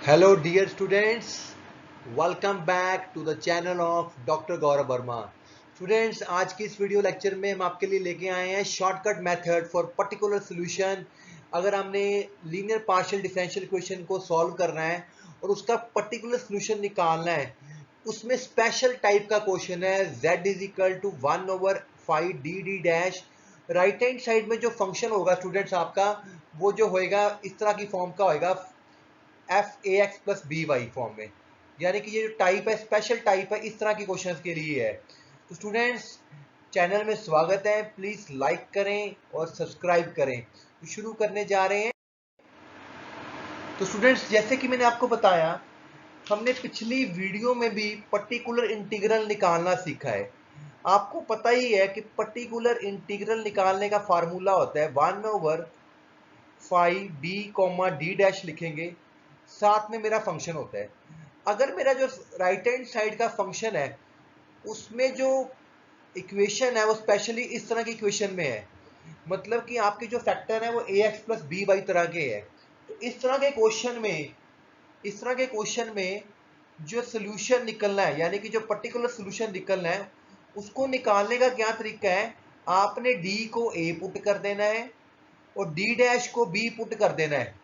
Hello dear students, welcome back to the channel of Dr. Gaurav Verma. Students, आज की इस video lecture में हम आपके लिए लेके आए हैं shortcut method for particular solution. अगर हमने लीनियर पार्शियल डिफरेंशियल इक्वेशन को सॉल्व करना है और उसका पर्टिकुलर सॉल्यूशन निकालना है, उसमें स्पेशल टाइप का क्वेश्चन है z is equal to 1/5 D D dash. Right hand side में जो फंक्शन होगा स्टूडेंट्स आपका, वो जो होएगा इस तरह की फॉर्म का होएगा, F A X plus B Y form में। यानी कि ये जो टाइप है, स्पेशल टाइप है, इस तरह के क्वेश्चंस के लिए है। तो स्टूडेंट्स, चैनल में स्वागत है, प्लीज लाइक करें और सब्सक्राइब करें। तो शुरू करने जा रहे हैं। तो स्टूडेंट्स, जैसे कि मैंने आपको बताया, हमने पिछली वीडियो में भी पर्टिकुलर इंटीग्रल निकालना सीखा है। आपको पता ही है कि पर्टिकुलर इंटीग्रल निकालने का फार्मूला होता है 1/5 बी कॉमा डी डैश लिखेंगे, साथ में मेरा फंक्शन होता है। अगर मेरा जो राइट हैंड साइड का फंक्शन है उसमें जो इक्वेशन है वो स्पेशली इस तरह की इक्वेशन में है, मतलब कि आपके जो फैक्टर है वो ए एक्स प्लस बी वाई तरह के है। तो इस तरह के क्वेश्चन में जो सोल्यूशन निकलना है, यानी कि जो पर्टिकुलर सोल्यूशन निकलना है, उसको निकालने का क्या तरीका है, आपने डी को ए पुट कर देना है और डी डैश को बी पुट कर देना है।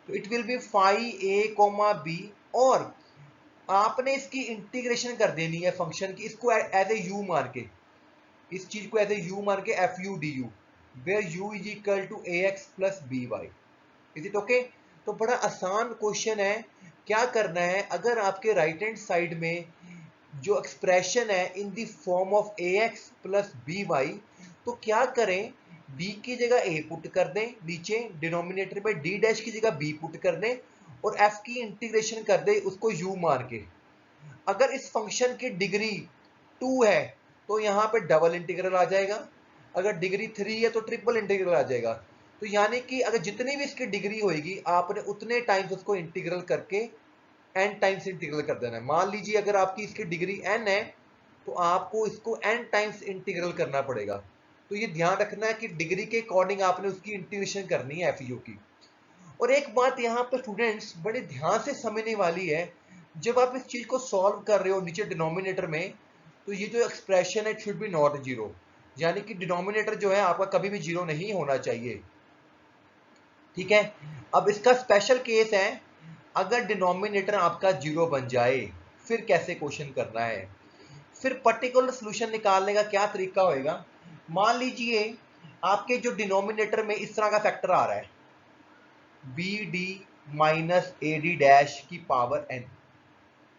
तो इट विल बी 5a, और आपने इसकी इंटीग्रेशन कर देनी है फंक्शन की, इसको एज ए यू मार के, इस चीज को एज ए यू मार के, F U D U, where U is equal to A X plus B Y. Is it okay? तो बड़ा आसान क्वेश्चन है। क्या करना है, अगर आपके राइट हैंड साइड में जो एक्सप्रेशन है in the form of A X plus B Y, तो क्या करें, डी की जगह ए पुट कर दें, नीचे डिनोमिनेटर पे डी डैश की जगह बी पुट कर दें और एफ की इंटीग्रेशन कर दें उसको यू मार के। अगर इस फंक्शन की डिग्री 2 है तो यहाँ पे डबल इंटीग्रल आ जाएगा, अगर डिग्री 3 है तो ट्रिपल इंटीग्रल आ जाएगा। तो यानी कि अगर जितनी भी इसकी डिग्री होगी, आपने उतने टाइम्स उसको इंटीग्रल करके एन टाइम्स इंटीग्रल कर देना है। मान लीजिए अगर आपकी इसकी डिग्री एन है तो आपको इसको एन टाइम्स इंटीग्रल करना पड़ेगा। तो ये ध्यान रखना है कि डिग्री के अकॉर्डिंग आपने उसकी इंटीग्रेशन करनी है एफ यू की। और एक बात यहाँ पे स्टूडेंट्स बड़े ध्यान से समझने वाली है, जब आप इस चीज को सॉल्व कर रहे हो नीचे डिनोमिनेटर में, तो ये जो एक्सप्रेशन है it should be not zero, यानी कि डिनोमिनेटर जो है आपका कभी भी जीरो नहीं होना चाहिए। ठीक है? अब इसका स्पेशल केस है, अगर डिनोमिनेटर आपका जीरो बन जाए फिर कैसे क्वेश्चन करना है, फिर पर्टिकुलर सोल्यूशन निकालने का क्या तरीका होएगा। मान लीजिए आपके जो डिनोमिनेटर में इस तरह का फैक्टर आ रहा है, B D minus A D dash की power N,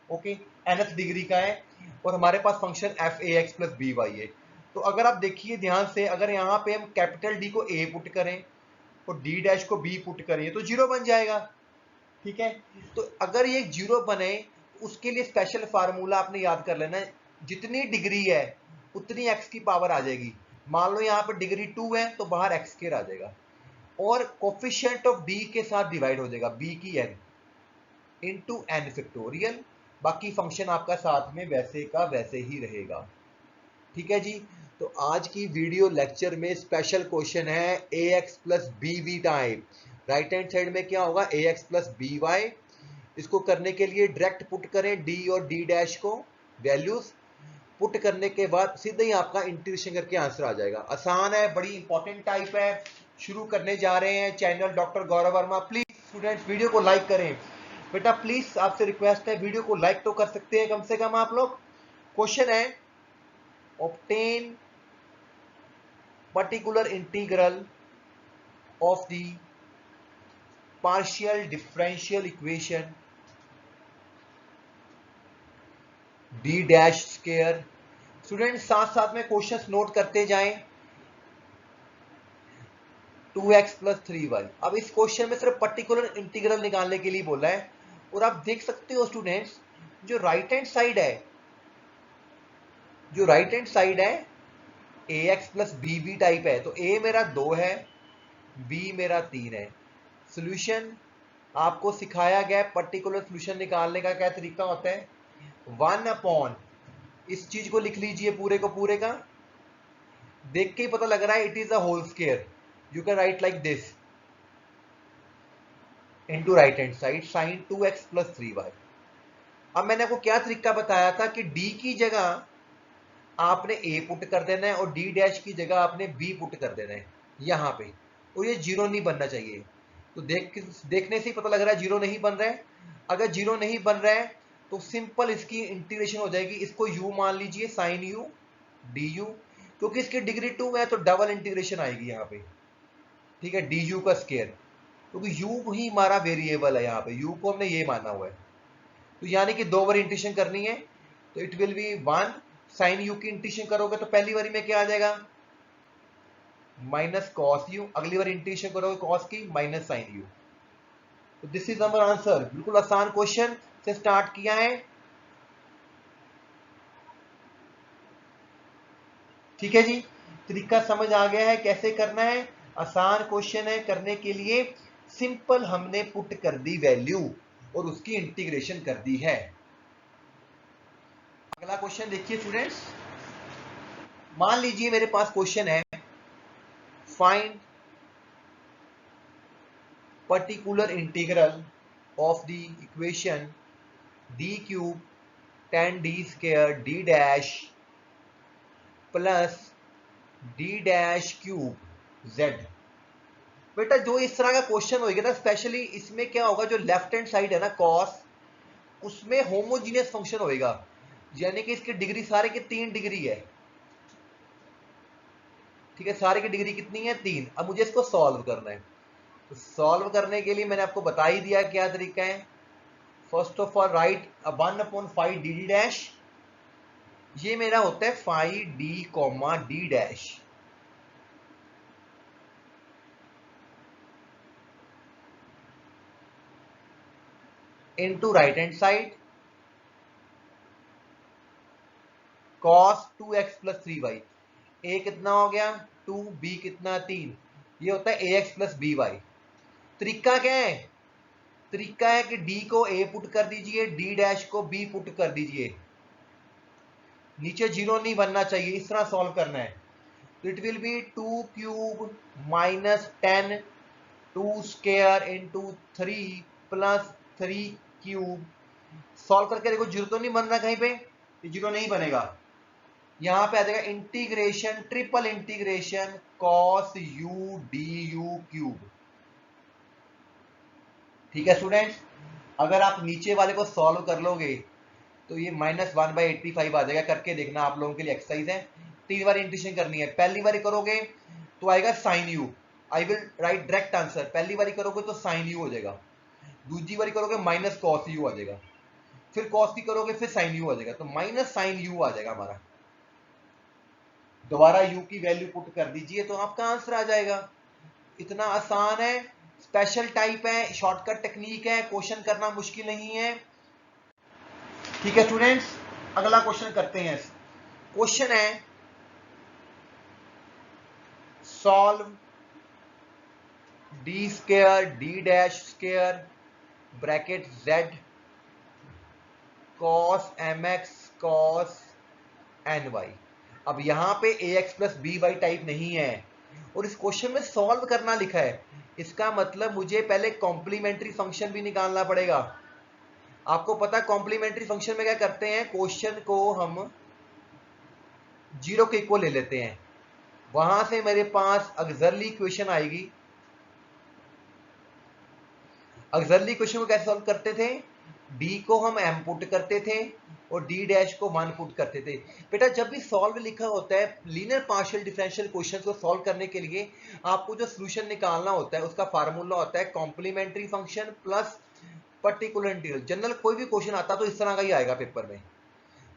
okay, nth degree का है, और हमारे पास function F A X plus B Y है। तो अगर आप देखिए ध्यान से, अगर यहाँ पे हम कैपिटल डी को ए पुट करें और डी डैश को बी पुट करें तो जीरो बन जाएगा। ठीक है? तो अगर ये जीरो बने, उसके लिए स्पेशल फार्मूला आपने याद कर लेना है, जितनी डिग्री है उतनी एक्स की पावर आ जाएगी। मान लो यहाँ पर डिग्री 2 है तो बाहर एक्स स्क्वायर आ जाएगा, और कोफिशिएंट ऑफ डी के साथ डिवाइड हो जाएगा, बी की एन इंटू एन फैक्टोरियल। बाकी फंक्शन आपका साथ में वैसे का वैसे ही रहेगा। ठीक है जी? तो आज की वीडियो लेक्चर में स्पेशल क्वेश्चन है A X plus B V type. Right hand side में क्या होगा, A X plus B Y. इसको करने के लिए डायरेक्ट पुट करें डी और डी डैश को, वैल्यूज पुट करने के बाद सीधे ही आपका इंटीग्रेशन करके आंसर आ जाएगा। आसान है, बड़ी इंपॉर्टेंट टाइप है। शुरू करने जा रहे हैं। Channel doctor Gaurav Verma, please students video को लाइक करें। बेटा प्लीज आपसे रिक्वेस्ट है, वीडियो को लाइक तो कर सकते हैं कम से कम आप लोग। क्वेश्चन है, obtain particular integral of the partial differential equation d dash square। Student साथ साथ में क्वेश्चंस नोट करते जाएं। 2x plus 3y। अब इस क्वेश्चन में सिर्फ पर्टिकुलर इंटीग्रल निकालने के लिए बोला है, और आप देख सकते हो स्टूडेंट्स, जो राइट हैंड साइड है, जो राइट हैंड साइड है A X plus B B type है। तो ए मेरा 2 है, बी मेरा 3 है। सोल्यूशन आपको सिखाया गया, पर्टिकुलर सोल्यूशन निकालने का क्या तरीका होता है, 1 इस चीज को लिख लीजिए पूरे को पूरे का, देख के ही पता लग रहा है it is a whole square. You can write like this, into right hand side sin 2x plus 3y। अब मैंने आपको क्या तरीका बताया था कि d की जगह आपने a पुट कर देना है और d डैश की जगह आपने b पुट कर देना है यहां पे, और ये जीरो नहीं बनना चाहिए। तो देखने से ही पता लग रहा है जीरो नहीं बन रहा है। अगर जीरो नहीं बन रहा है तो सिंपल इसकी इंटीग्रेशन हो जाएगी, इसको u मान लीजिए sin u du, क्योंकि इसकी डिग्री 2 है तो डबल इंटीग्रेशन आएगी यहाँ पे, ठीक है, du का स्केयर, क्योंकि u ही हमारा वेरिएबल है, यहाँ पे u को हमने ये माना हुआ है। तो यानी कि दो बार इंटीग्रेशन करनी है, तो it will be 1 sine U की इंटीग्रेशन करोगे तो पहली बारी में क्या आ जाएगा माइनस कॉस यू, अगली बार इंटीग्रेशन करोगे कॉस की माइनस साइन यू। तो दिस इज नंबर आंसर। बिल्कुल आसान क्वेश्चन से स्टार्ट किया है, ठीक है जी। तरीका समझ आ गया है कैसे करना है, आसान क्वेश्चन है करने के लिए, सिंपल हमने पुट कर दी वैल्यू और उसकी इंटीग्रेशन कर दी है। अगला क्वेश्चन देखिए स्टूडेंट्स, मान लीजिए मेरे पास क्वेश्चन है find particular integral of the equation d cube 10d square d dash plus d dash cube z। बेटा जो इस तरह का क्वेश्चन होगा ना, स्पेशली इसमें क्या होगा, जो लेफ्ट हैंड साइड है ना कॉस, उसमें होमोजीनियस फंक्शन होएगा, यानी कि इसकी डिग्री सारे की 3 डिग्री है, ठीक है, सारे की डिग्री कितनी है 3। अब मुझे इसको सॉल्व करना है, तो सॉल्व करने के लिए मैंने आपको बता ही दिया क्या तरीका है। First of all right 1/5 D D dash, ये मेरा होता है 5d comma D dash, into right hand side cos 2x plus 3y। a कितना हो गया 2, b कितना 3, ये होता है ax प्लस बी वाई। तरीका क्या है, तरीका है कि d को a पुट कर दीजिए, d डैश को b पुट कर दीजिए, नीचे जीरो नहीं बनना चाहिए, इस तरह सॉल्व करना है। तो it will B 2 cube minus 10 2 square into 3 plus 3 cube. Solve करके देखो जीरो तो नहीं बन रहा कहीं पे, ये जीरो नहीं बनेगा। यहां पे आ जाएगा integration, triple integration cos u D u cube, ठीक है स्टूडेंट्स। अगर आप नीचे वाले को सॉल्व कर लोगे तो ये -1/85 आ जाएगा, करके देखना, आप लोगों के लिए एक्सरसाइज है। 3 बार इंटीग्रेशन करनी है, पहली बार करोगे तो आएगा sine U, I will write direct answer, पहली बार करोगे तो साइन यू हो जाएगा, दूसरी बार करोगे माइनस कॉस यू आ जाएगा, फिर कॉस की करोगे फिर साइन यू आ जाएगा, तो माइनस साइन यू आ जाएगा हमारा। दोबारा यू की वैल्यू पुट कर दीजिए तो आपका आंसर आ जाएगा। इतना आसान है, स्पेशल टाइप है, शॉर्टकट टेक्निक है, क्वेश्चन करना मुश्किल नहीं है, ठीक है स्टूडेंट्स। अगला क्वेश्चन करते हैं। क्वेश्चन है solve D square D dash square bracket z cos mx cos ny। अब यहां पे ax plus B Y type नहीं है और इस क्वेश्चन में सॉल्व करना लिखा है, इसका मतलब मुझे पहले कॉम्प्लीमेंट्री फंक्शन भी निकालना पड़ेगा। आपको पता है कॉम्प्लीमेंट्री फंक्शन में क्या करते हैं, क्वेश्चन को हम जीरो के इक्वल ले लेते हैं, वहां से मेरे पास ऑक्सिलरी इक्वेशन आएगी। ऑक्सिलरी इक्वेशन को कैसे सॉल्व करते थे, d को हम m पुट करते थे और d डैश को 1 पुट करते थे। बेटा जब भी सॉल्व लिखा होता है लीनियर पार्शियल डिफरेंशियल क्वेश्चन को सॉल्व करने के लिए, आपको जो सोल्यूशन निकालना होता है उसका फार्मूला होता है complementary function plus particular integral. General कोई भी क्वेश्चन आता तो इस तरह का ही आएगा पेपर में,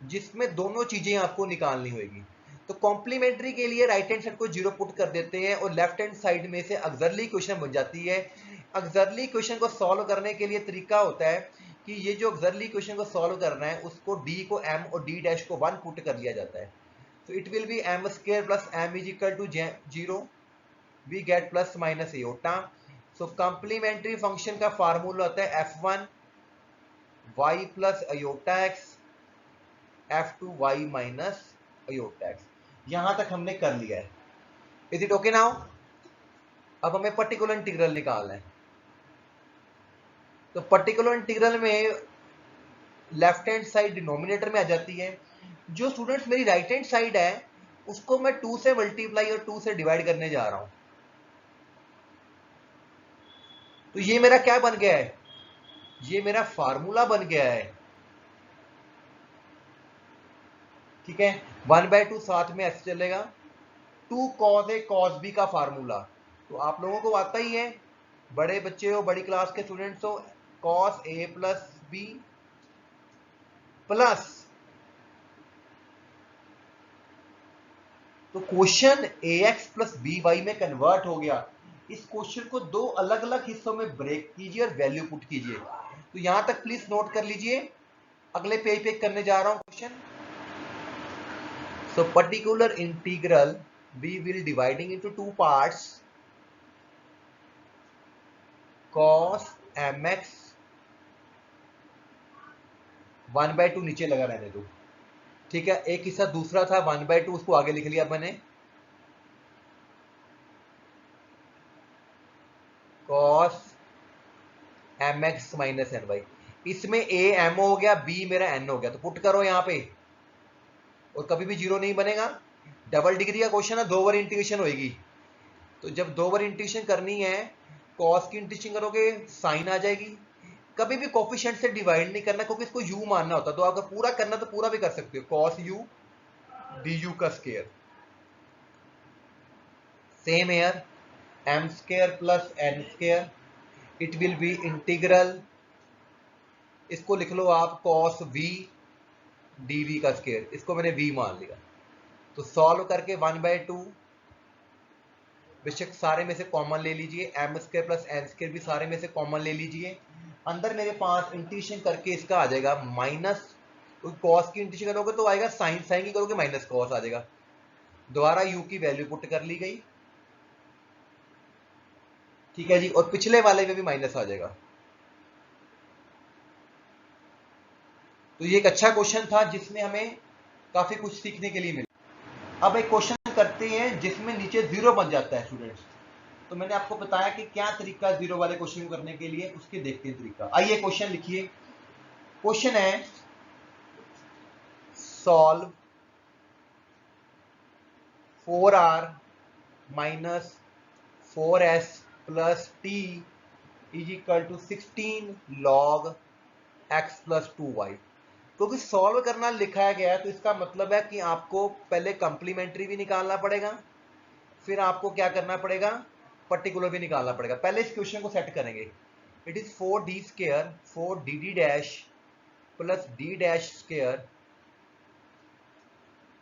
जिसमें दोनों चीजें आपको निकालनी होगी। तो कॉम्प्लीमेंट्री के लिए राइट हैंड साइड को जीरो पुट कर देते हैं और लेफ्ट हैंड साइड में से ऑक्सिलरी क्वेश्चन बन जाती है। ऑक्सिलरी क्वेश्चन को सॉल्व करने के लिए तरीका होता है कि ये जो ऑक्सिलरी क्वेश्चन को सॉल्व करना है उसको d को m और d डैश को 1 पुट कर लिया जाता है। तो it will be m square plus m is equal to 0, we get plus minus iota. So complementary function का फार्मूला होता है f1 y plus iota x f2y minus iota x। यहां तक हमने कर लिया है, इज इट ओके नाउ। अब हमें पर्टिकुलर इंटीग्रल निकालना है। तो पर्टिकुलर इंटीग्रल में लेफ्ट हैंड साइड डिनोमिनेटर में आ जाती है। जो स्टूडेंट्स मेरी राइट हैंड साइड है उसको मैं 2 से मल्टीप्लाई और 2 से डिवाइड करने जा रहा हूं। तो ये मेरा क्या बन गया है, ये मेरा फार्मूला बन गया है। ठीक है, 1/2 साथ में ऐसे चलेगा, 2 cos A cos B का फार्मूला तो आप लोगों को आता ही है, बड़े बच्चे हो, बड़ी क्लास के स्टूडेंट्स हो, cos A plus B plus, तो क्वेश्चन ax प्लस by में कन्वर्ट हो गया। इस क्वेश्चन को दो अलग अलग हिस्सों में ब्रेक कीजिए और वैल्यू पुट कीजिए। तो यहां तक प्लीज नोट कर लीजिए, अगले पेज पे करने जा रहा हूं question. So particular integral we will dividing into two parts, cos mx 1/2 नीचे लगा रहने दो। ठीक है, एक हिस्सा दूसरा था 1/2, उसको आगे लिख लिया मैंने, cos mx minus n y. इसमें a m हो गया, b मेरा n हो गया, तो पुट करो यहां पे, और कभी भी जीरो नहीं बनेगा। डबल डिग्री का क्वेश्चन है, 2 बार इंटीग्रेशन होगी। तो जब 2 बार इंटीग्रेशन करनी है, cos की इंटीग्रेशन करोगे साइन आ जाएगी। कभी भी कोफिशिएंट से डिवाइड नहीं करना, क्योंकि इसको u मानना होता है। तो अगर पूरा करना तो पूरा भी कर सकते हो, cos u du का square. Same here, m square plus n square, it will B integral, इसको लिख लो आप cos v dv का स्क्वायर, इसको मैंने v मान लिया। तो सॉल्व करके 1/2, बेशक सारे में से कॉमन ले लीजिए, m square plus n square भी सारे में से कॉमन ले लीजिए। अंदर मेरे पास इंटीग्रेशन करके इसका आ जाएगा माइनस, कॉस की इंटीग्रेशन करोगे तो आएगा साइन, साइन की करोगे माइनस कॉस आ जाएगा। दोबारा u की वैल्यू पुट कर ली गई। ठीक है जी, और पिछले वाले में भी माइनस आ जाएगा। तो ये एक अच्छा क्वेश्चन था जिसमें हमें काफी कुछ सीखने के लिए मिला। अब एक क्वेश्चन करते हैं जिसमें नीचे जीरो बन जाता है स्टूडेंट्स। तो मैंने आपको बताया कि क्या तरीका जीरो वाले क्वेश्चन को करने के लिए, उसके देखते हैं तरीका। आइए क्वेश्चन लिखिए। क्वेश्चन है solve 4r minus 4s plus t is equal to 16 log x plus 2y। क्योंकि सॉल्व करना लिखा गया है तो इसका मतलब है कि आपको पहले कंप्लीमेंट्री भी निकालना पड़ेगा, फिर आपको क्या करना पड़ेगा, पर्टिकुलर भी निकालना पड़ेगा। पहले इस क्वेश्चन को सेट करेंगे। It is 4d square 4dd dash plus d dash square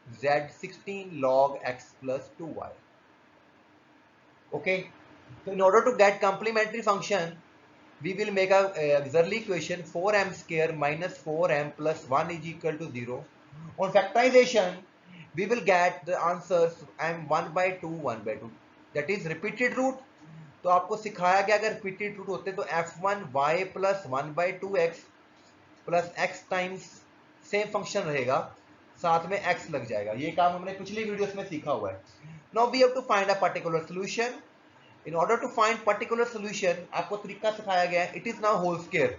z 16 log x plus 2y. Okay, so in order to get complementary function, we will make a auxiliary equation 4m square minus 4m plus 1 is equal to 0. On factorization, we will get the answers m 1/2 1/2, that is repeated root. तो आपको सिखाया गया अगर repeated root होते तो f1 y plus 1/2x plus x times same function रहेगा, साथ में x लग जाएगा। ये काम हमने पिछली वीडियोस में सीखा हुआ है। Now we have to find a particular solution. In order to find particular solution आपको तरीका सिखाया गया है, it is now whole square.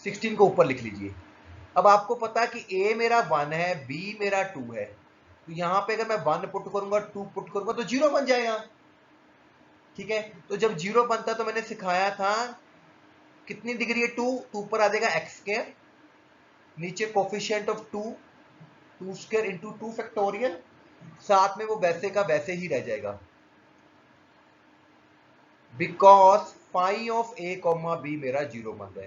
Sixteen को ऊपर लिख लीजिए। अब आपको पता है कि a मेरा 1 है, b मेरा 2 है, तो यहां पे अगर मैं 1 पुट करूंगा 2 पुट करूंगा तो 0 बन जाएगा। ठीक है, तो जब 0 बनता तो मैंने सिखाया था कितनी डिग्री है 2, तो ऊपर आ जाएगा एक्स स्क्वायर, नीचे coefficient of 2 2 square into 2 factorial, साथ में वो वैसे का वैसे ही रह जाएगा। Because phi of a comma b मेरा 0 बन है।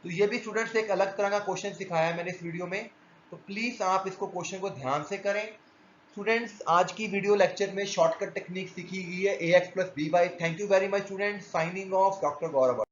तो ये भी स्टूडेंट्स एक अलग तरह का क्वेश्चन सिखाया है मैंने इस वीडियो में, तो प्लीज आप इसको क्वेश्चन को ध्यान से करें। स्टूडेंट्स आज की वीडियो लेक्चर में शॉर्टकट टेक्निक सीखी गई है ax plus by। Thank you very much students. Signing off doctor Gaurav.